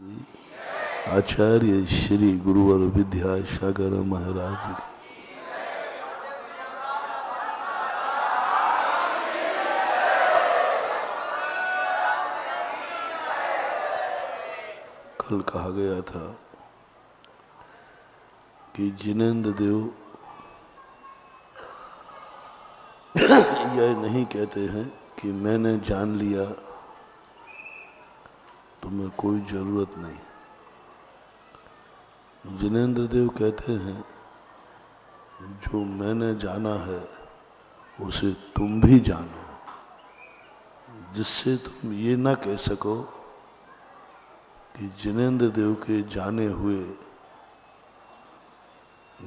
की, आचार्य श्री गुरुवर विद्यासागर महाराज की। कल कहा गया था कि जिनेंद्र देव यह नहीं कहते हैं कि मैंने जान लिया, तुम्हें कोई जरूरत नहीं। जिनेंद्र देव कहते हैं जो मैंने जाना है उसे तुम भी जानो, जिससे तुम ये ना कह सको कि जिनेंद्र देव के जाने हुए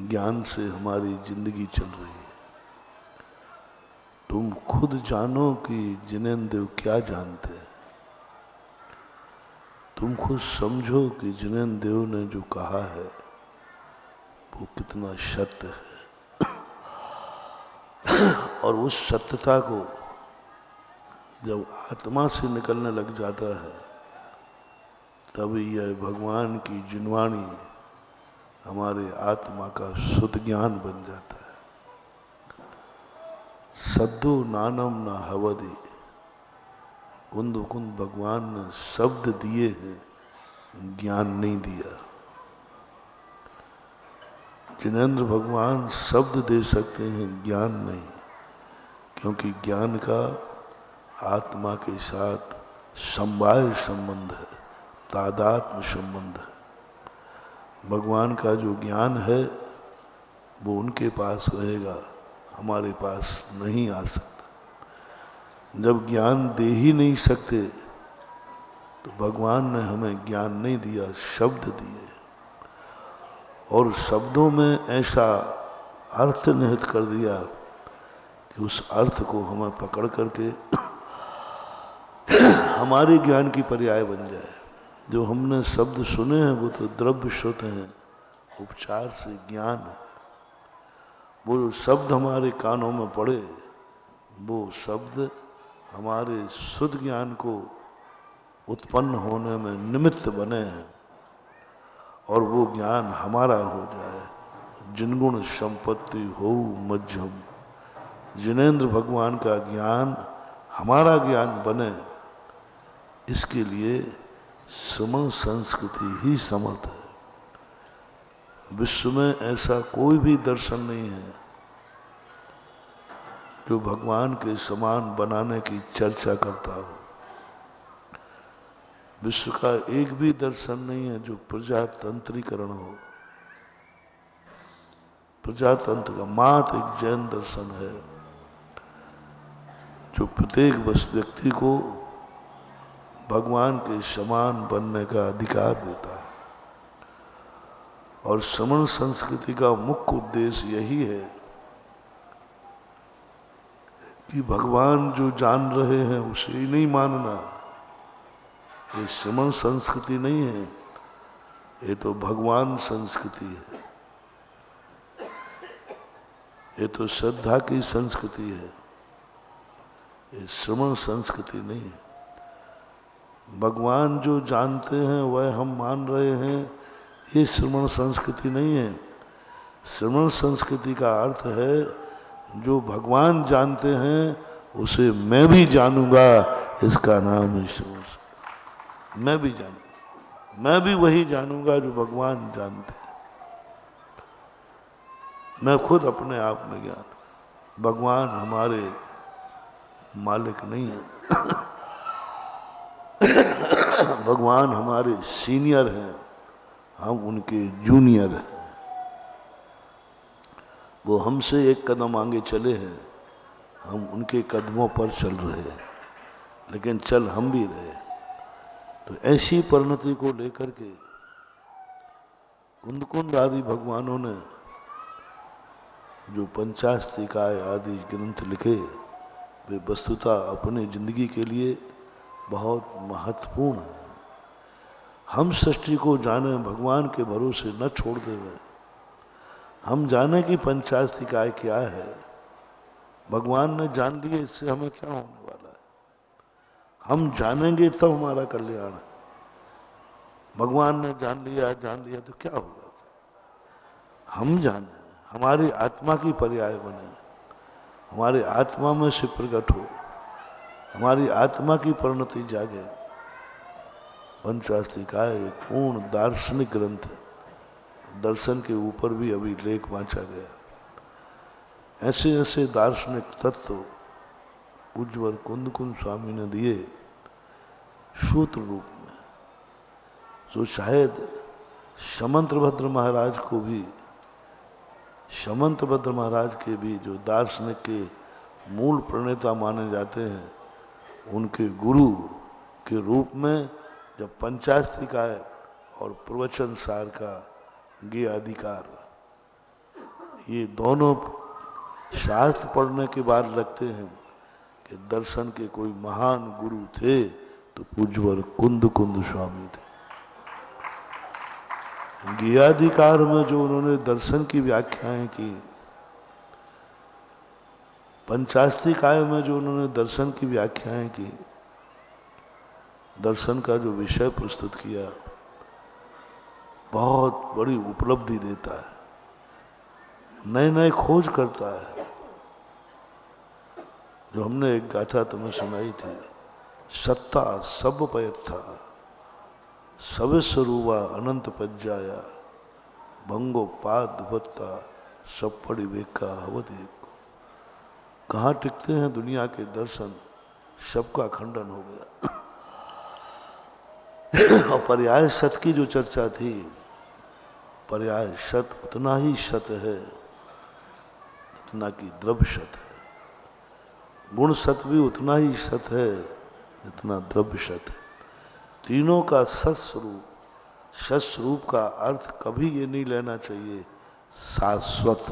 ज्ञान से हमारी जिंदगी चल रही है। तुम खुद जानो कि जिनेंद्र देव क्या जानते हैं। तुम खुद समझो कि जिनेंद्र देव ने जो कहा है वो कितना सत्य है, और उस सत्यता को जब आत्मा से निकलने लग जाता है तभी यह भगवान की जिनवाणी हमारे आत्मा का शुद्ध ज्ञान बन जाता है। सद्दो नानम न हवदि, कुंद कुंद भगवान ने शब्द दिए हैं, ज्ञान नहीं दिया। जिनेंद्र भगवान शब्द दे सकते हैं, ज्ञान नहीं, क्योंकि ज्ञान का आत्मा के साथ समवाय संबंध है, तादात्म्य संबंध है। भगवान का जो ज्ञान है वो उनके पास रहेगा, हमारे पास नहीं आ सकता। जब ज्ञान दे ही नहीं सकते तो भगवान ने हमें ज्ञान नहीं दिया, शब्द दिए, और शब्दों में ऐसा अर्थ निहित कर दिया कि उस अर्थ को हमें पकड़ करके हमारे ज्ञान की पर्याय बन जाए। जो हमने शब्द सुने हैं वो तो द्रव्य श्रुत हैं, उपचार से ज्ञान है। वो शब्द हमारे कानों में पड़े, वो शब्द हमारे शुद्ध ज्ञान को उत्पन्न होने में निमित्त बने हैं, और वो ज्ञान हमारा हो जाए। जिनगुण संपत्ति हो मध्यम, जिनेंद्र भगवान का ज्ञान हमारा ज्ञान बने, इसके लिए श्रमण संस्कृति ही समर्थ है। विश्व में ऐसा कोई भी दर्शन नहीं है जो भगवान के समान बनाने की चर्चा करता हो। विश्व का एक भी दर्शन नहीं है जो प्रजातंत्रीकरण हो। प्रजातंत्र का मात्र एक जैन दर्शन है जो प्रत्येक व्यक्ति को भगवान के समान बनने का अधिकार देता है। और श्रमण संस्कृति का मुख्य उद्देश्य यही है कि भगवान जो जान रहे हैं उसे ही नहीं मानना। ये श्रमण संस्कृति नहीं है, ये तो भगवान संस्कृति है, ये तो श्रद्धा की संस्कृति है, ये श्रमण संस्कृति नहीं है। भगवान जो जानते हैं वह हम मान रहे हैं, ये श्रमण संस्कृति नहीं है। श्रमण संस्कृति का अर्थ है जो भगवान जानते हैं उसे मैं भी जानूंगा, इसका नाम है श्रमण। मैं भी जानूंगा, मैं भी वही जानूंगा जो भगवान जानते हैं। मैं खुद अपने आप में ज्ञान, भगवान हमारे मालिक नहीं है। भगवान हमारे सीनियर हैं, हम उनके जूनियर हैं। वो हमसे एक कदम आगे चले हैं, हम उनके कदमों पर चल रहे हैं, लेकिन चल हम भी रहे। तो ऐसी परिणति को लेकर के कुंद कुंद आदि भगवानों ने जो पंचास्तिकाय आदि ग्रंथ लिखे, वे वस्तुतः अपने जिंदगी के लिए बहुत महत्वपूर्ण है। हम सृष्टि को जाने, भगवान के भरोसे न छोड़ देवे। हम जाने कि पंचास्तिकाय क्या है, भगवान ने जान लिए, इससे हमें क्या होने वाला है। हम जानेंगे तब हमारा कल्याण है। भगवान ने जान लिया तो क्या होगा? हम जाने, हमारी आत्मा की पर्याय बने, हमारी आत्मा में से प्रकट हो, हमारी आत्मा की परिणति जागे। पंचास्तिकाय एक पूर्ण दार्शनिक ग्रंथ है, दर्शन के ऊपर भी अभी लेख बांचा गया। ऐसे ऐसे दार्शनिक तत्व उज्ज्वल कुंद कुंद स्वामी ने दिए सूत्र रूप में, जो शायद समंतभद्र महाराज को भी, समंतभद्र महाराज के भी जो दार्शनिक के मूल प्रणेता माने जाते हैं, उनके गुरु के रूप में जब पंचास्तिकाय और प्रवचन सार का ज्ञेयाधिकार, ये दोनों शास्त्र पढ़ने के बाद लगते हैं कि दर्शन के कोई महान गुरु थे तो पूज्यवर कुंद कुंद स्वामी थे। ज्ञेयाधिकार में जो उन्होंने दर्शन की व्याख्याएं की, पंचास्तिकाय में जो उन्होंने दर्शन की व्याख्याएं की, दर्शन का जो विषय प्रस्तुत किया, बहुत बड़ी उपलब्धि देता है, नए नए खोज करता है। जो हमने एक गाथा तुम्हें सुनाई थी, सत्ता सब पयत्था सब स्वरूपा अनंत पज्जाया भंगो पाद भत्ता सब पड़ी वेका हवदेक। कहाँ टिकते हैं दुनिया के दर्शन, सबका खंडन हो गया। और पर्याय सत की जो चर्चा थी, पर्याय सत उतना ही सत है जितना कि द्रव्य सत है, गुण सत भी उतना ही सत है जितना द्रव्य सत है। तीनों का सत्स्वरूप, सत्स्वरूप का अर्थ कभी ये नहीं लेना चाहिए शाश्वत,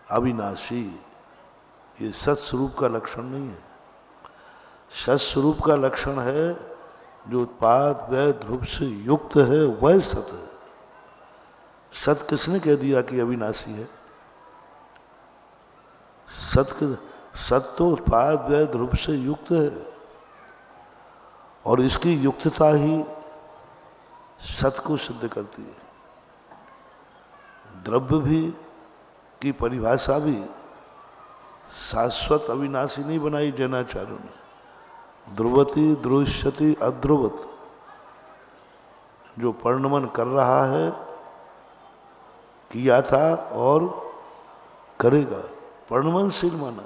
अविनाशी, ये सत्स्वरूप का लक्षण नहीं है। सत्स्वरूप का लक्षण है जो उत्पाद वह ध्रुव से युक्त है, वह सत है। सत किसने कह दिया कि अविनाशी है? सत तो उत्पाद वह ध्रुव से युक्त है, और इसकी युक्तता ही सत को सिद्ध करती है। द्रव्य भी की परिभाषा भी शाश्वत अविनाशी नहीं बनाई जैनाचार्यों ने। ध्रुवती ध्रुष्यति अध्रुवत, जो परिणमन कर रहा है, किया था और करेगा, परिणमनशील माना।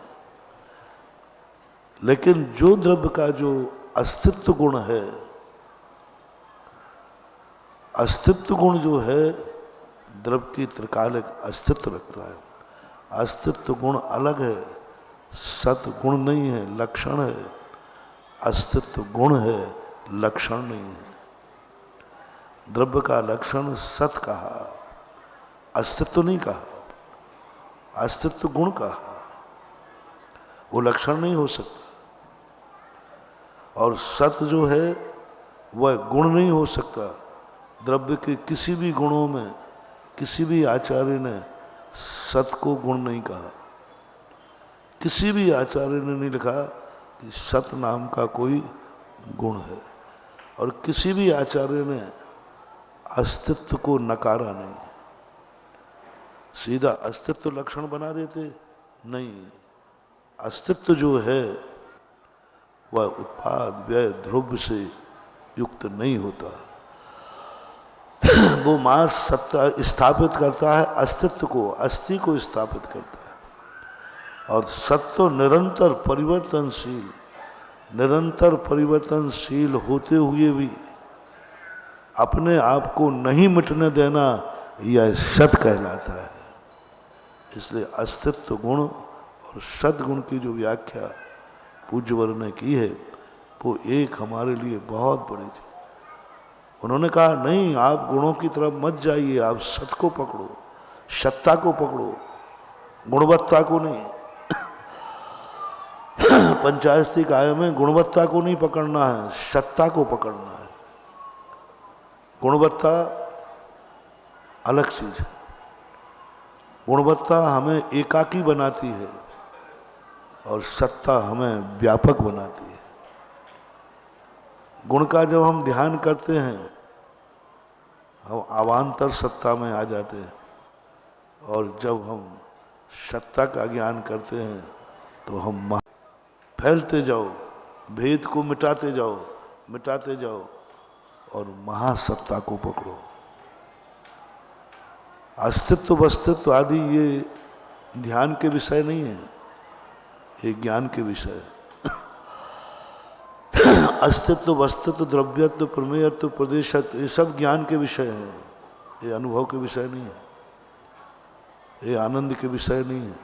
लेकिन जो द्रव्य का जो अस्तित्व गुण है, अस्तित्व गुण जो है द्रव्य की त्रिकालिक अस्तित्व रखता है। अस्तित्व गुण अलग है, सत गुण नहीं है, लक्षण है। अस्तित्व गुण है, लक्षण नहीं है। द्रव्य का लक्षण सत कहा, अस्तित्व नहीं कहा, अस्तित्व गुण कहा, वो लक्षण नहीं हो सकता। और सत जो है वह गुण नहीं हो सकता। द्रव्य के किसी भी गुणों में किसी भी आचार्य ने सत को गुण नहीं कहा। किसी भी आचार्य ने नहीं लिखा कि सत नाम का कोई गुण है, और किसी भी आचार्य ने अस्तित्व को नकारा नहीं। सीधा अस्तित्व लक्षण बना देते नहीं। अस्तित्व जो है वह उत्पाद व्यय ध्रुव से युक्त नहीं होता। वो मास सत्ता स्थापित करता है अस्तित्व को, अस्थि को स्थापित करता है। और सत्य निरंतर परिवर्तनशील, निरंतर परिवर्तनशील होते हुए भी अपने आप को नहीं मिटने देना, यह सत कहलाता है। इसलिए अस्तित्व गुण और सद्गुण की जो व्याख्या पूज्यवर ने की है, वो एक हमारे लिए बहुत बड़ी थी। उन्होंने कहा नहीं, आप गुणों की तरफ मत जाइए, आप सत को पकड़ो, सत्ता को पकड़ो, गुणवत्ता को नहीं। पंचास्तिकाय में गुणवत्ता को नहीं पकड़ना है, सत्ता को पकड़ना है। गुणवत्ता अलग चीज है। गुणवत्ता हमें एकाकी बनाती है और सत्ता हमें व्यापक बनाती है। गुण का जब हम ध्यान करते हैं हम अवान्तर सत्ता में आ जाते हैं, और जब हम सत्ता का ज्ञान करते हैं तो हम फैलते जाओ, भेद को मिटाते जाओ और महासत्ता को पकड़ो। अस्तित्व वस्तित्व आदि ये ध्यान के विषय नहीं है, ये ज्ञान के विषय है। अस्तित्व वस्तित्व द्रव्यत्व प्रमेयत्व प्रदेशत्व ये सब ज्ञान के विषय हैं, ये अनुभव के विषय नहीं है, ये आनंद के विषय नहीं है।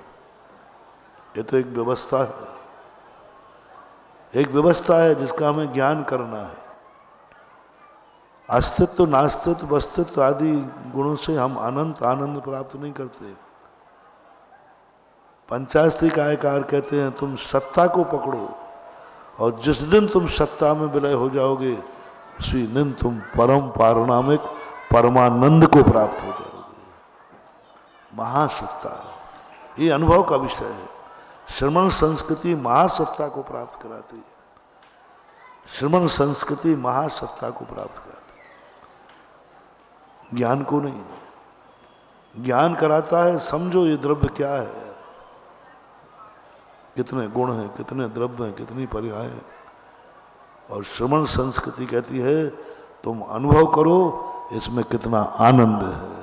ये तो एक व्यवस्था है, एक व्यवस्था है जिसका हमें ज्ञान करना है। अस्तित्व नास्तित्व वस्तित्व आदि गुणों से हम अनंत आनंद प्राप्त नहीं करते। पंचास्त्रिक आयकार कहते हैं तुम सत्ता को पकड़ो, और जिस दिन तुम सत्ता में विलय हो जाओगे उसी दिन तुम परम पारणामिक परमानंद को प्राप्त हो जाओगे। महासत्ता ये अनुभव का विषय है। श्रमण संस्कृति महासत्ता को प्राप्त कराती है, श्रमण संस्कृति महासत्ता को प्राप्त कराती है, ज्ञान को नहीं। ज्ञान कराता है समझो ये द्रव्य क्या है, कितने गुण हैं, कितने द्रव्य हैं, कितनी पर्याय हैं। और श्रमण संस्कृति कहती है तुम अनुभव करो इसमें कितना आनंद है।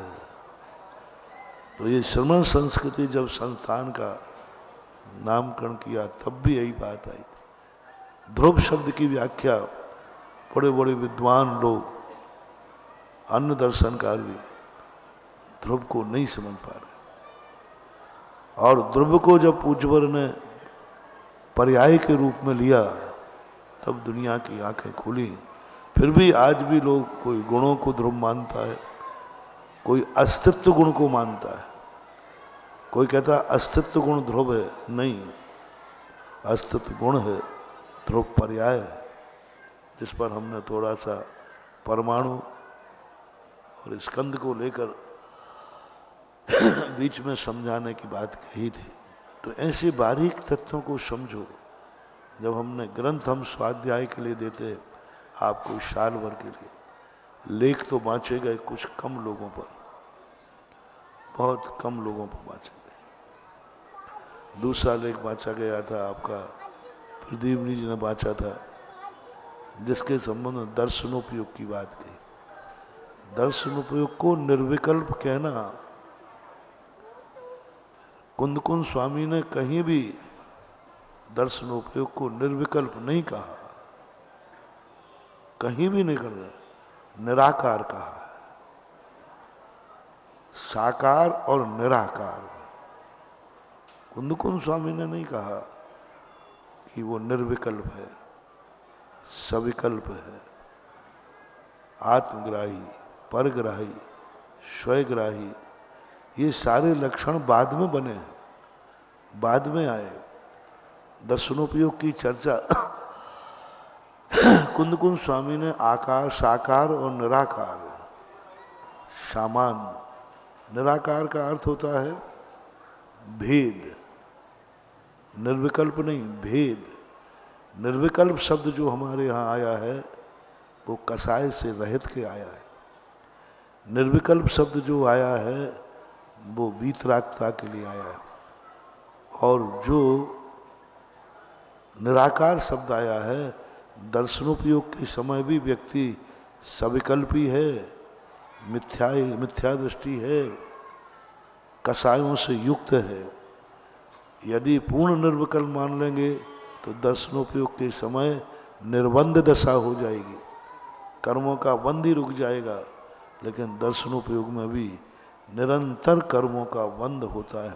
तो ये श्रमण संस्कृति जब संस्थान का नामकरण किया तब भी यही बात आई। ध्रुव शब्द की व्याख्या बड़े बड़े विद्वान लोग, अन्य दर्शनकार भी ध्रुव को नहीं समझ पा रहे, और ध्रुव को जब पूज्यवर ने पर्याय के रूप में लिया तब दुनिया की आंखें खुली। फिर भी आज भी लोग कोई गुणों को ध्रुव मानता है, कोई अस्तित्व गुण को मानता है, कोई कहता है अस्तित्व गुण ध्रुव है। नहीं, अस्तित्व गुण है, ध्रुव पर्याय है, जिस पर हमने थोड़ा सा परमाणु और स्कंद को लेकर बीच में समझाने की बात कही थी। तो ऐसे बारीक तत्वों को समझो। जब हमने ग्रंथ हम स्वाध्याय के लिए देते आपको साल भर के लिए, लेख तो बांचे गए कुछ कम लोगों पर, बहुत कम लोगों पर बांचे गए। दूसरा लेख बांचा गया था आपका प्रदीप जी ने बांचा था, जिसके संबंध में दर्शनोपयोग की बात कही। दर्शनोपयोग को निर्विकल्प कहना, कुंद कुंद स्वामी ने कहीं भी दर्शनोपयोग को निर्विकल्प नहीं कहा, कहीं भी नहीं कर, निराकार कहा। साकार और निराकार। कुंद कुंद स्वामी ने नहीं कहा कि वो निर्विकल्प है, सविकल्प है, आत्मग्राही, परग्राही, स्वयग्राही। ये सारे लक्षण बाद में बने हैं, बाद में आए। दर्शनोपयोग की चर्चा कुंद कुंद स्वामी ने आकार, साकार और निराकार, सामान्य। निराकार का अर्थ होता है भेद, निर्विकल्प नहीं, भेद। निर्विकल्प शब्द जो हमारे यहाँ आया है वो कसाय से रहित के आया है। निर्विकल्प शब्द जो आया है वो वीतरागता के लिए आया है, और जो निराकार शब्द आया है दर्शनोपयोग के समय भी व्यक्ति सविकल्पी है, मिथ्या दृष्टि है, कसायों से युक्त है। यदि पूर्ण निर्विकल्प मान लेंगे तो दर्शनोपयोग के समय निर्बंध दशा हो जाएगी, कर्मों का बंद ही रुक जाएगा। लेकिन दर्शनोपयोग में भी निरंतर कर्मों का बंद होता है।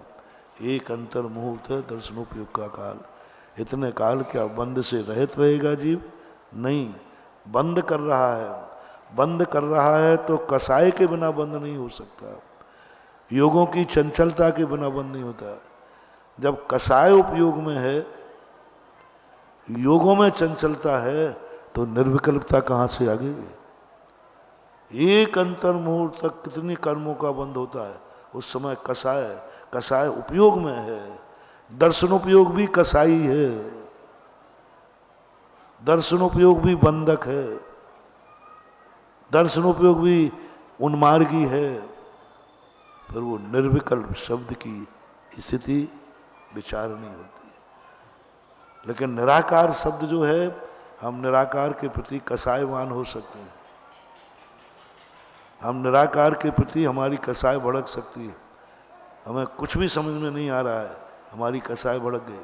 एक अंतर मुहूर्त है दर्शनोपयोग का काल। इतने काल क्या बंद से रहित रहेगा जीव? नहीं, बंद कर रहा है। बंद कर रहा है तो कसाय के बिना बंद नहीं हो सकता, योगों की चंचलता के बिना बंद नहीं होता। जब कसाय उपयोग में है, योगों में चंचलता है, तो निर्विकल्पता कहाँ से आ गई? एक अंतर मुहूर्त तक कितनी कर्मों का बंद होता है, उस समय कसाय उपयोग में है। दर्शनोपयोग भी कसाई है। दर्शनोपयोग भी बंधक है, दर्शनोपयोग भी उन्मार्गी है। फिर वो निर्विकल्प शब्द की स्थिति विचारनीय होती है। लेकिन निराकार शब्द जो है, हम निराकार के प्रति कसायवान हो सकते हैं, हम निराकार के प्रति हमारी कसाय भड़क सकती है। हमें कुछ भी समझ में नहीं आ रहा है, हमारी कसाय भड़क गई,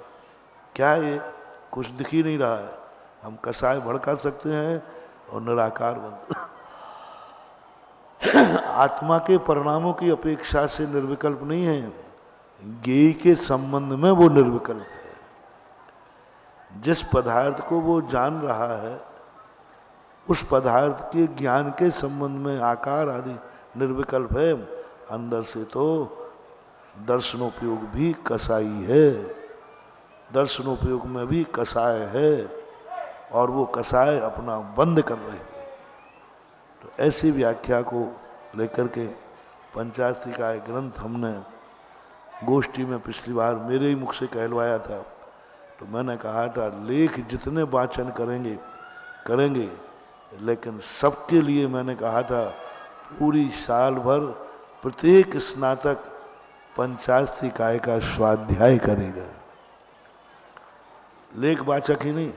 क्या है ये, कुछ दिख ही नहीं रहा है, हम कसाय भड़का सकते हैं और निराकार बन आत्मा के परिणामों की अपेक्षा से निर्विकल्प नहीं है, ज्ञेय के संबंध में वो निर्विकल्प है। जिस पदार्थ को वो जान रहा है उस पदार्थ के ज्ञान के संबंध में आकार आदि निर्विकल्प है। अंदर से तो दर्शनोपयोग भी कसाई है, दर्शनोपयोग में भी कसाय है और वो कसाय अपना बंद कर रही है। तो ऐसी व्याख्या को लेकर के पंचाशरी का एक ग्रंथ हमने गोष्ठी में पिछली बार मेरे ही मुख से कहलवाया था। तो मैंने कहा था लेख जितने वाचन करेंगे, लेकिन सबके लिए मैंने कहा था पूरी साल भर प्रत्येक स्नातक पंचाशरी काय का स्वाध्याय करेगा, लेख वाचक ही नहीं।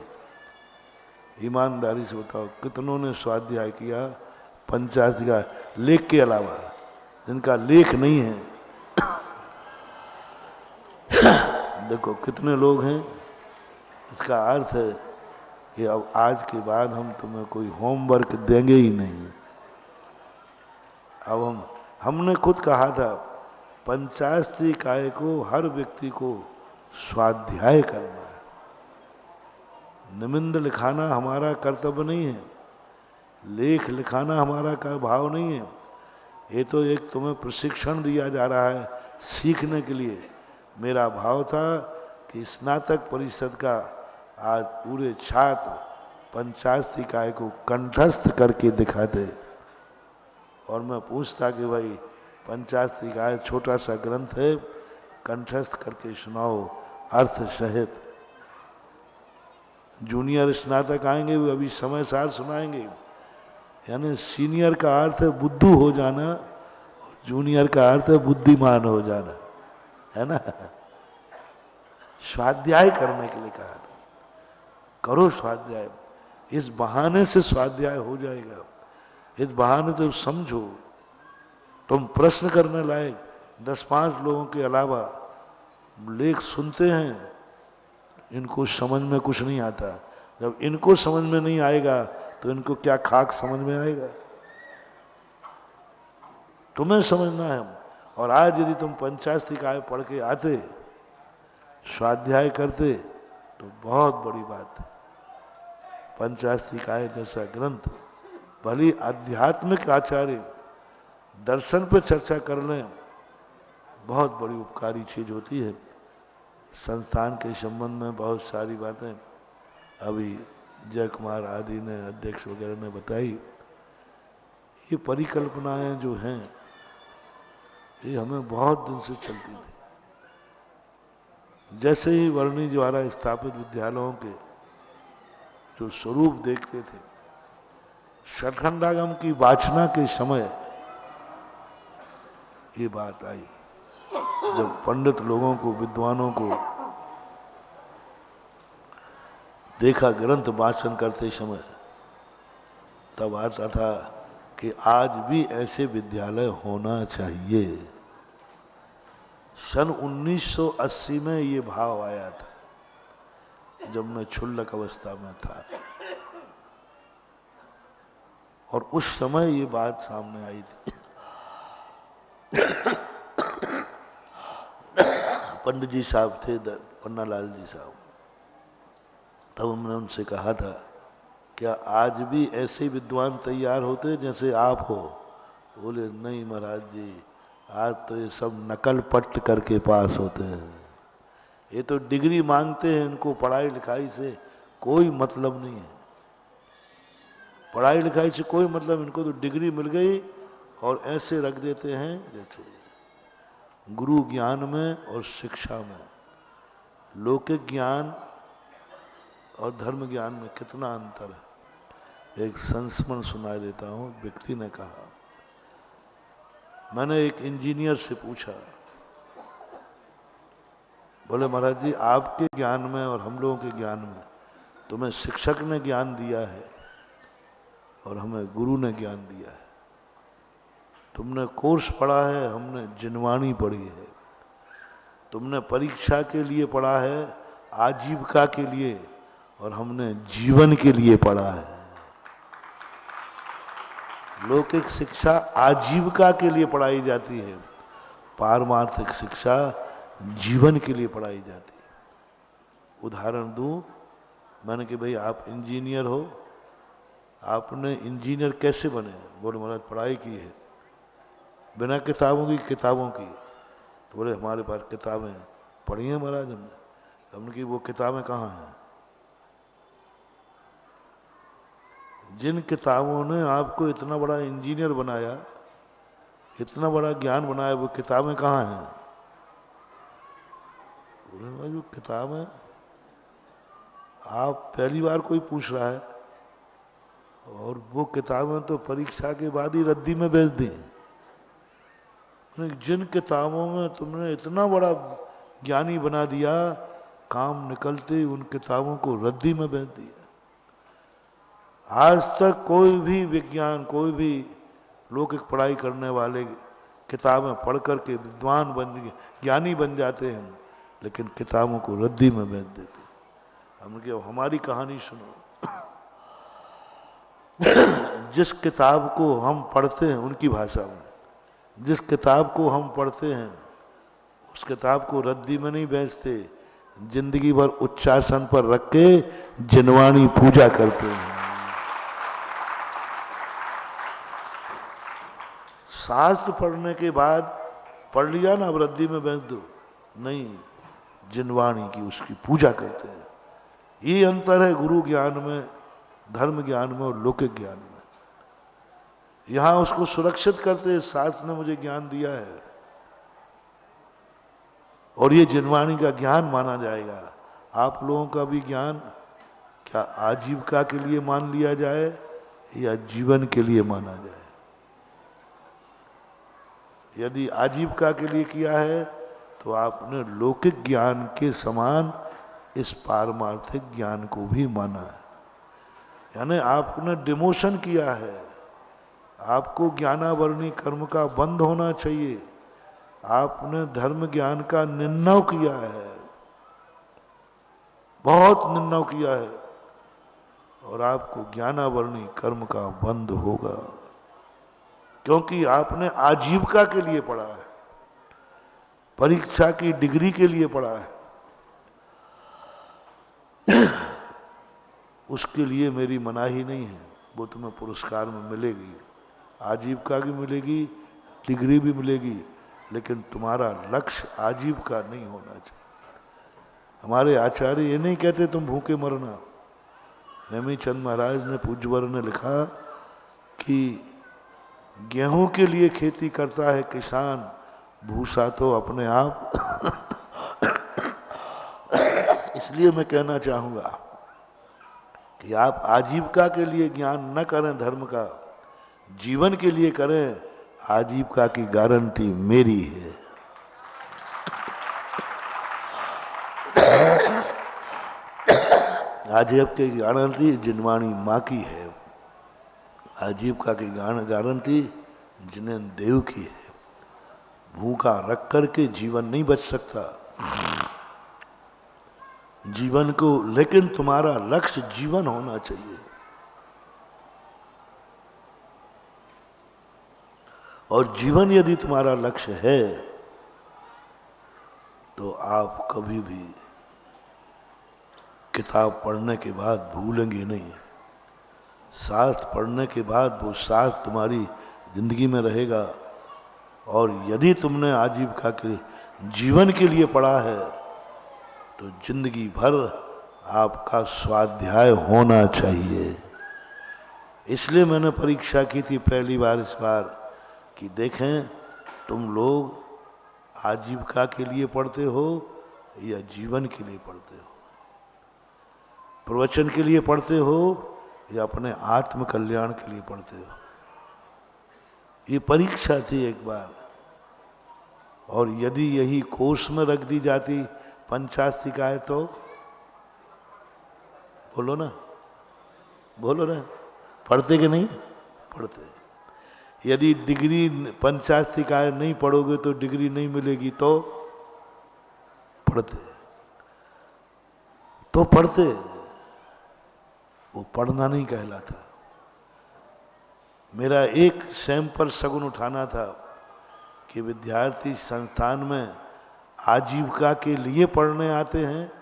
ईमानदारी से बताओ कितनों ने स्वाध्याय किया पंचाशरी का, लेख के अलावा, जिनका लेख नहीं है देखो कितने लोग हैं। इसका अर्थ है कि अब आज के बाद हम तुम्हें कोई होमवर्क देंगे ही नहीं। अब हमने खुद कहा था पंचाशरी काय को हर व्यक्ति को स्वाध्याय करना है। निमिंद लिखाना हमारा कर्तव्य नहीं है, लेख लिखाना हमारा का भाव नहीं है। ये तो एक तुम्हें प्रशिक्षण दिया जा रहा है सीखने के लिए। मेरा भाव था कि स्नातक परिषद का आज पूरे छात्र पंचाशरी काय को कंठस्थ करके दिखाते और मैं पूछता कि भाई पंचाशरी काय छोटा सा ग्रंथ है, कंठस्थ करके सुनाओ अर्थ सहित। जूनियर स्नातक आएंगे वो अभी समय सार सुनाएंगे। यानी सीनियर का अर्थ है बुद्धू हो जाना, जूनियर का अर्थ है बुद्धिमान हो जाना, है ना। स्वाध्याय करने के लिए कहा था, करो स्वाध्याय। इस बहाने से स्वाध्याय हो जाएगा, इस बहाने तो समझो। तुम प्रश्न करने लायक 10-5 लोगों के अलावा लेख सुनते हैं, इनको समझ में कुछ नहीं आता। जब इनको समझ में नहीं आएगा तो इनको क्या खाक समझ में आएगा। तुम्हें समझना है। और आज यदि तुम पंचाशरी काय पढ़ के आते, स्वाध्याय करते, तो बहुत बड़ी बात है। पंचाशरी काय जैसा ग्रंथ भली आध्यात्मिक आचार्य दर्शन पर चर्चा कर लें, बहुत बड़ी उपकारी चीज होती है। संस्थान के संबंध में बहुत सारी बातें अभी जय कुमार आदि ने, अध्यक्ष वगैरह ने बताई। ये परिकल्पनाएं जो हैं ये हमें बहुत दिन से चलती थी। जैसे ही वर्णी द्वारा स्थापित विद्यालयों के जो स्वरूप देखते थे, षटखंडागम की वाचना के समय ये बात आई। जब पंडित लोगों को, विद्वानों को देखा ग्रंथ वाचन करते समय, तब आता था कि आज भी ऐसे विद्यालय होना चाहिए। सन 1980 में ये भाव आया था, जब मैं क्षुल्लक अवस्था में था, और उस समय ये बात सामने आई थी। पंडित जी साहब थे, पन्नालाल जी साहब, तब हमने उनसे कहा था क्या आज भी ऐसे विद्वान तैयार होते जैसे आप हो? बोले नहीं महाराज जी, आज तो ये सब नकल पट्ट करके पास होते हैं, ये तो डिग्री मांगते हैं, इनको पढ़ाई लिखाई से कोई मतलब नहीं है। पढ़ाई लिखाई से कोई मतलब, इनको तो डिग्री मिल गई और ऐसे रख देते हैं जैसे। गुरु ज्ञान में और शिक्षा में लौकिक ज्ञान और धर्म ज्ञान में कितना अंतर है। एक संस्मरण सुनाई देता हूँ। व्यक्ति ने कहा, मैंने एक इंजीनियर से पूछा, बोले महाराज जी आपके ज्ञान में और हम लोगों के ज्ञान में तुम्हें शिक्षक ने ज्ञान दिया है और हमें गुरु ने ज्ञान दिया है। तुमने कोर्स पढ़ा है, हमने जिनवाणी पढ़ी है। तुमने परीक्षा के लिए पढ़ा है, आजीविका के लिए, और हमने जीवन के लिए पढ़ा है। लौकिक शिक्षा आजीविका के लिए पढ़ाई जाती है, पारमार्थिक शिक्षा जीवन के लिए पढ़ाई जाती है। उदाहरण दूं, मैंने कि भाई आप इंजीनियर हो, आपने इंजीनियर कैसे बने? बोले महाराज पढ़ाई की है। बिना किताबों की? तो बोले हमारे पास किताबें पढ़ी हैं महाराज हमने कि वो किताबें कहाँ हैं? जिन किताबों ने आपको इतना बड़ा इंजीनियर बनाया, इतना बड़ा ज्ञान बनाया, वो किताबें कहाँ हैं? बोले भाई वो किताबें आप पहली बार कोई पूछ रहा है, और वो किताबें तो परीक्षा के बाद ही रद्दी में भेज दी। जिन किताबों में तुमने इतना बड़ा ज्ञानी बना दिया, काम निकलते उन किताबों को रद्दी में भेज दिया। आज तक कोई भी विज्ञान, कोई भी लौकिक पढ़ाई करने वाले किताबें पढ़ करके विद्वान बन, ज्ञानी बन जाते हैं, लेकिन किताबों को रद्दी में भेज देते। हमने कहा हमारी कहानी सुनो। जिस किताब को हम पढ़ते हैं उनकी भाषा में, जिस किताब को हम पढ़ते हैं उस किताब को रद्दी में नहीं बेचते, जिंदगी भर उच्चासन पर रख के जिनवाणी पूजा करते हैं। शास्त्र पढ़ने के बाद पढ़ लिया ना, अब रद्दी में बेच दो, नहीं, जिनवाणी की उसकी पूजा करते हैं। ये अंतर है गुरु ज्ञान में, धर्म ज्ञान में और लौकिक ज्ञान में। यहां उसको सुरक्षित करते, शास्त्र ने मुझे ज्ञान दिया है और ये जिनवाणी का ज्ञान माना जाएगा। आप लोगों का भी ज्ञान क्या आजीविका के लिए मान लिया जाए या जीवन के लिए माना जाए? यदि आजीविका के लिए किया है तो आपने लौकिक ज्ञान के समान इस पारमार्थिक ज्ञान को भी माना है, यानी आपने डिमोशन किया है। आपको ज्ञानावरणी कर्म का बंद होना चाहिए। आपने धर्म ज्ञान का निर्णय किया है, बहुत निर्णय किया है, और आपको ज्ञानावरणी कर्म का बंद होगा, क्योंकि आपने आजीविका के लिए पढ़ा है, परीक्षा की डिग्री के लिए पढ़ा है। उसके लिए मेरी मनाही नहीं है, वो तुम्हें पुरस्कार में मिलेगी, आजीविका भी मिलेगी, डिग्री भी मिलेगी, लेकिन तुम्हारा लक्ष्य आजीविका नहीं होना चाहिए। हमारे आचार्य ये नहीं कहते तुम भूखे मरना। नेमीचंद महाराज ने, पूज्यवर ने लिखा कि गेहूं के लिए खेती करता है किसान, भूसा तो अपने आप। इसलिए मैं कहना चाहूंगा कि आप आजीविका के लिए ज्ञान न करें, धर्म का जीवन के लिए करें। आजीविका की गारंटी मेरी है। आजीविका की गारंटी जिनवाणी माँ की है। आजीविका की गारंटी जिन्हें देव की है। भूखा रख करके जीवन नहीं बच सकता जीवन को, लेकिन तुम्हारा लक्ष्य जीवन होना चाहिए। और जीवन यदि तुम्हारा लक्ष्य है तो आप कभी भी किताब पढ़ने के बाद भूलेंगे नहीं। शास्त्र पढ़ने के बाद वो शास्त्र तुम्हारी जिंदगी में रहेगा। और यदि तुमने आजीविका के जीवन के लिए पढ़ा है तो जिंदगी भर आपका स्वाध्याय होना चाहिए। इसलिए मैंने परीक्षा की थी पहली बार इस बार कि देखें तुम लोग आजीविका के लिए पढ़ते हो या जीवन के लिए पढ़ते हो। प्रवचन के लिए पढ़ते हो या अपने आत्म कल्याण के लिए पढ़ते हो? ये परीक्षा थी एक बार। और यदि यही कोष में रख दी जाती पंचास्तिकाएं तो बोलो ना, बोलो ना, पढ़ते कि नहीं पढ़ते? यदि डिग्री पंचास्तिकाएं नहीं पढ़ोगे तो डिग्री नहीं मिलेगी तो पढ़ते, तो पढ़ते। वो पढ़ना नहीं कहलाता। मेरा एक सैंपल सगुन उठाना था कि विद्यार्थी संस्थान में आजीविका के लिए पढ़ने आते हैं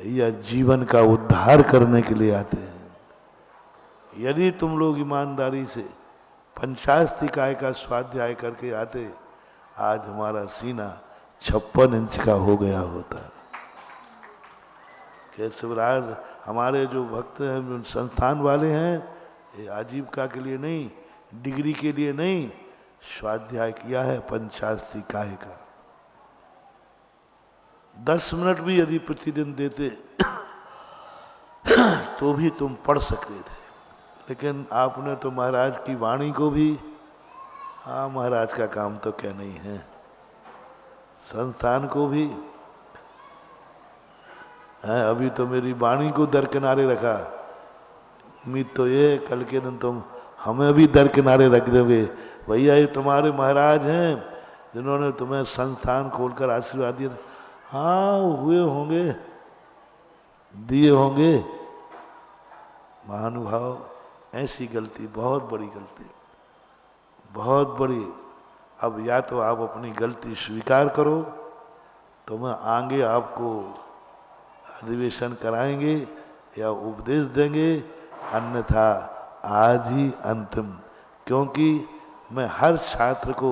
या जीवन का उद्धार करने के लिए आते हैं। यदि तुम लोग ईमानदारी से पंचास्तिकाय का स्वाध्याय करके आते, आज हमारा सीना 56 इंच का हो गया होता। केशवराज हमारे जो भक्त हैं, जो संस्थान वाले हैं, ये आजीविका के लिए नहीं, डिग्री के लिए नहीं, स्वाध्याय किया है पंचास्तिकाय का। 10 मिनट भी यदि प्रतिदिन देते तो भी तुम पढ़ सकते थे। लेकिन आपने तो महाराज की वाणी को भी, हाँ महाराज का काम तो क्या नहीं है, संस्थान को भी है। अभी तो मेरी वाणी को दरकिनारे रखा। उम्मीद तो ये कल के दिन तुम हमें भी दरकिनारे रख दोगे। भैया ये तुम्हारे महाराज हैं जिन्होंने तुम्हें संस्थान खोलकर आशीर्वाद दिया। हाँ हुए होंगे, दिए होंगे। महानुभाव, ऐसी गलती बहुत बड़ी गलती, बहुत बड़ी। अब या तो आप अपनी गलती स्वीकार करो, तो मैं आगे आपको अधिवेशन कराएंगे या उपदेश देंगे, अन्यथा आज ही अंतिम। क्योंकि मैं हर छात्र को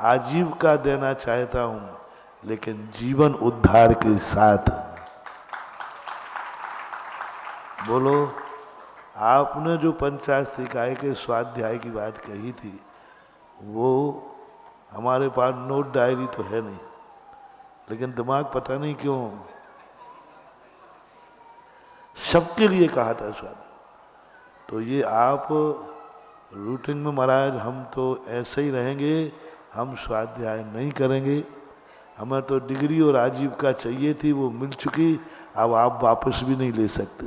आजीविका देना चाहता हूं, लेकिन जीवन उद्धार के साथ। बोलो, आपने जो पंचास्तिकाय के स्वाध्याय की बात कही थी, वो हमारे पास नोट डायरी तो है नहीं, लेकिन दिमाग पता नहीं क्यों सबके लिए कहा था स्वाध्याय। तो ये आप रूटीन में महाराज हम तो ऐसे ही रहेंगे, हम स्वाध्याय नहीं करेंगे। हमें तो डिग्री और आजीविका चाहिए थी, वो मिल चुकी, अब आप वापस भी नहीं ले सकते।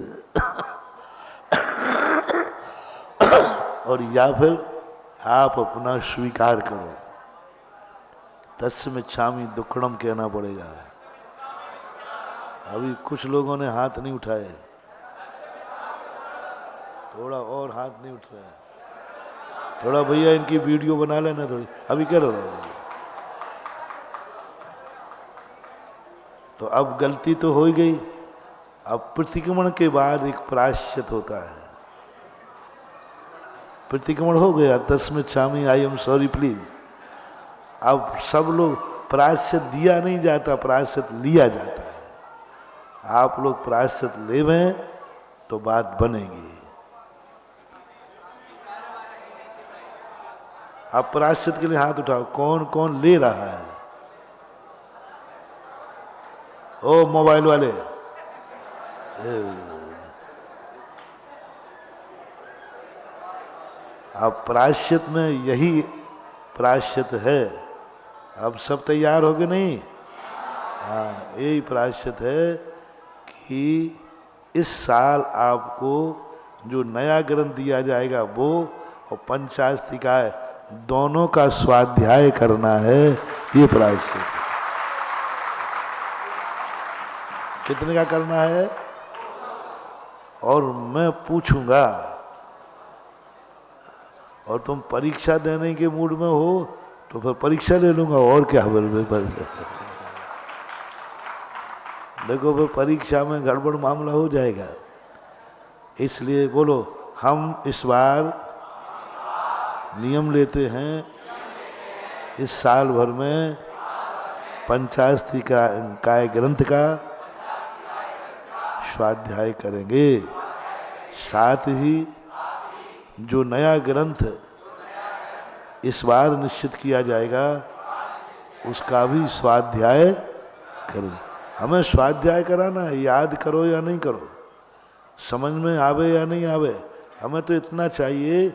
और या फिर आप अपना स्वीकार करो, तस्मिच्छामि दुक्कड़म कहना पड़ेगा। अभी कुछ लोगों ने हाथ नहीं उठाए, थोड़ा और हाथ नहीं उठ रहा है। थोड़ा भैया इनकी वीडियो बना लेना थोड़ी, अभी क्या रहा है। तो अब गलती तो हो ही गई। अब प्रतिक्रमण के बाद एक प्रायश्चित होता है। प्रतिक्रमण हो गया, तस्मिच्छामि, आई एम सॉरी प्लीज। अब सब लोग, प्रायश्चित दिया नहीं जाता, प्रायश्चित लिया जाता है। आप लोग प्रायश्चित लेवें तो बात बनेगी। आप प्रायश्चित के लिए हाथ उठाओ। कौन कौन ले रहा है? ओ मोबाइल वाले, अब प्रायश्चित में यही प्रायश्चित है। अब सब तैयार हो गए नहीं? हाँ, यही प्रायश्चित है कि इस साल आपको जो नया ग्रंथ दिया जाएगा वो और पंचास्तिकाय दोनों का स्वाध्याय करना है। ये प्रायश्चित कितने का करना है? और मैं पूछूंगा, और तुम परीक्षा देने के मूड में हो तो फिर परीक्षा ले लूंगा, और क्या। देखो फिर परीक्षा में गड़बड़ मामला हो जाएगा। इसलिए बोलो, हम इस बार नियम लेते हैं, इस साल भर में पंचास्तिकाय ग्रंथ का स्वाध्याय करेंगे। साथ ही जो नया ग्रंथ इस बार निश्चित किया जाएगा उसका भी स्वाध्याय करें। हमें स्वाध्याय कराना है, याद करो या नहीं करो। समझ में आवे या नहीं आवे, हमें तो इतना चाहिए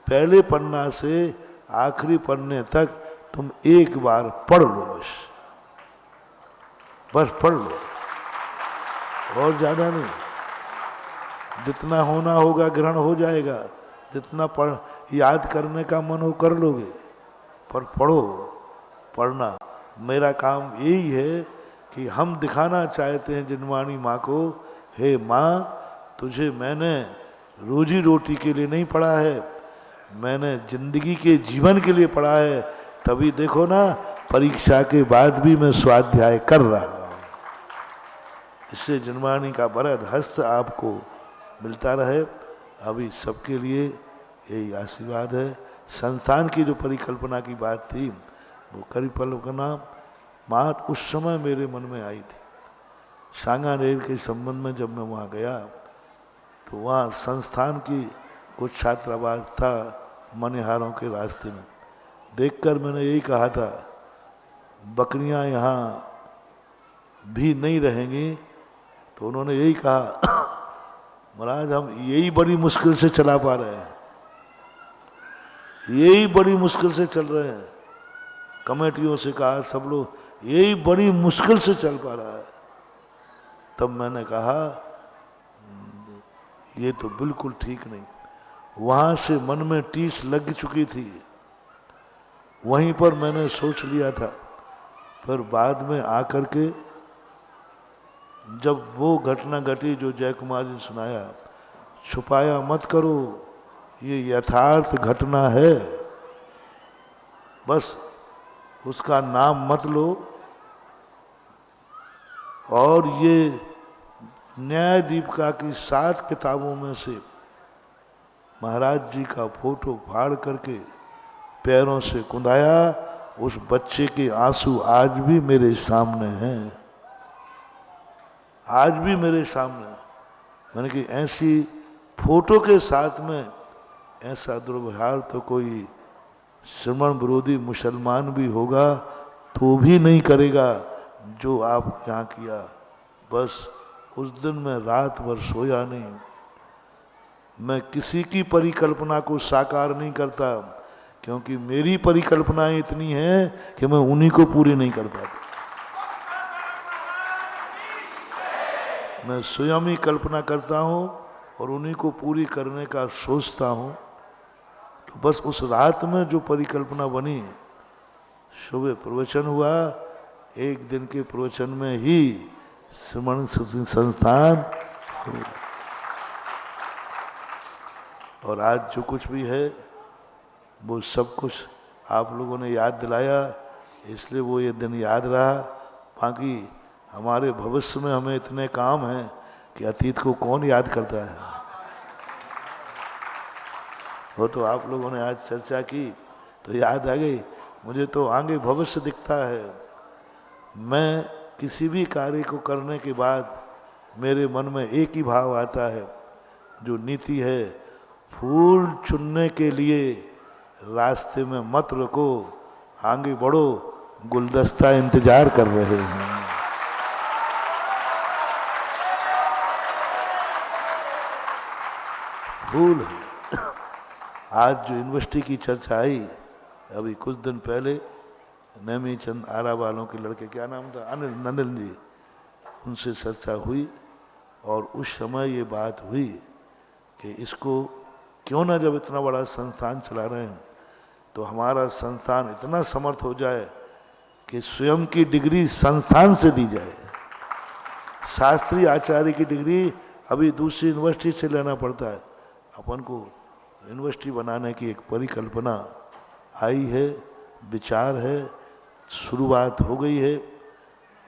पहले पन्ना से आखिरी पन्ने तक तुम एक बार पढ़ लो, बस पढ़ लो, और ज्यादा नहीं। जितना होना होगा ग्रहण हो जाएगा, जितना याद करने का मन हो कर लोगे, पर पढ़ो। पढ़ना मेरा काम यही है कि हम दिखाना चाहते हैं जिनवाणी माँ को, हे माँ तुझे मैंने रोजी रोटी के लिए नहीं पढ़ा है, मैंने जिंदगी के जीवन के लिए पढ़ा है। तभी देखो ना, परीक्षा के बाद भी मैं स्वाध्याय कर रहा हूँ। इससे जिनवाणी का बरद हस्त आपको मिलता रहे। अभी सबके लिए यही आशीर्वाद है। संस्थान की जो परिकल्पना की बात थी, वो परिकल्पना मात उस समय मेरे मन में आई थी। सांगानेर के संबंध में जब मैं वहाँ गया तो वहाँ संस्थान की कुछ छात्रावास था मनिहारों के रास्ते में। देखकर मैंने यही कहा था, बकरियां यहाँ भी नहीं रहेंगी। तो उन्होंने यही कहा, महाराज हम यही बड़ी मुश्किल से चला पा रहे हैं, यही बड़ी मुश्किल से चल रहे हैं। कमेटियों से कहा, सब लोग, यही बड़ी मुश्किल से चल पा रहा है। तब मैंने कहा ये तो बिल्कुल ठीक नहीं। वहां से मन में टीस लग चुकी थी, वहीं पर मैंने सोच लिया था। फिर बाद में आकर के जब वो घटना घटी जो जय कुमार जी सुनाया, छुपाया मत करो, ये यथार्थ घटना है, बस उसका नाम मत लो। और ये न्याय दीपिका की 7 किताबों में से महाराज जी का फोटो फाड़ करके पैरों से कुंदाया, उस बच्चे के आंसू आज भी मेरे सामने हैं, आज भी मेरे सामने। मैंने कि ऐसी फोटो के साथ में ऐसा दुर्व्यवहार तो कोई श्रमण विरोधी मुसलमान भी होगा तो भी नहीं करेगा जो आप यहाँ किया। बस उस दिन मैं रात भर सोया नहीं। मैं किसी की परिकल्पना को साकार नहीं करता, क्योंकि मेरी परिकल्पनाएं इतनी हैं कि मैं उन्हीं को पूरी नहीं कर पाता। मैं स्वयं ही कल्पना करता हूँ और उन्हीं को पूरी करने का सोचता हूँ। तो बस उस रात में जो परिकल्पना बनी, सुबह प्रवचन हुआ, एक दिन के प्रवचन में ही श्रमण संस्थान, और आज जो कुछ भी है वो सब कुछ आप लोगों ने याद दिलाया, इसलिए वो ये दिन याद रहा। बाकी हमारे भविष्य में हमें इतने काम हैं कि अतीत को कौन याद करता है। वो तो आप लोगों ने आज चर्चा की तो याद आ गई। मुझे तो आगे भविष्य दिखता है। मैं किसी भी कार्य को करने के बाद मेरे मन में एक ही भाव आता है, जो नीति है, फूल चुनने के लिए रास्ते में मत रुको, आगे बढ़ो, गुलदस्ता इंतजार कर रहे हैं। फूल है। आज जो यूनिवर्सिटी की चर्चा आई, अभी कुछ दिन पहले नेमी चंद आरा वालों के लड़के, क्या नाम था, अनिल जी, उनसे चर्चा हुई और उस समय ये बात हुई कि इसको क्यों ना, जब इतना बड़ा संस्थान चला रहे हैं तो हमारा संस्थान इतना समर्थ हो जाए कि स्वयं की डिग्री संस्थान से दी जाए। शास्त्री आचार्य की डिग्री अभी दूसरी यूनिवर्सिटी से लेना पड़ता है। अपन को यूनिवर्सिटी बनाने की एक परिकल्पना आई है, विचार है, शुरुआत हो गई है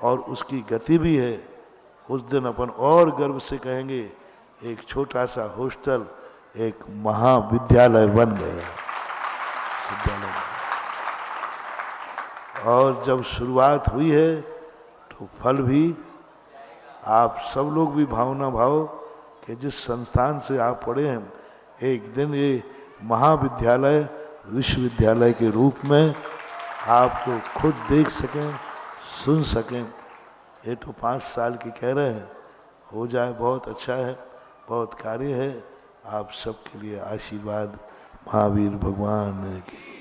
और उसकी गति भी है। उस दिन अपन और गर्व से कहेंगे, एक छोटा सा हॉस्टल एक महाविद्यालय बन गया। और जब शुरुआत हुई है तो फल भी, आप सब लोग भी भावना भाव कि जिस संस्थान से आप पढ़े हैं, एक दिन ये महाविद्यालय विश्वविद्यालय के रूप में आप लोग खुद देख सकें, सुन सकें। ये तो 5 साल की कह रहे हैं, हो जाए बहुत अच्छा है। बहुत कार्य है। आप सबके लिए आशीर्वाद। महावीर भगवान की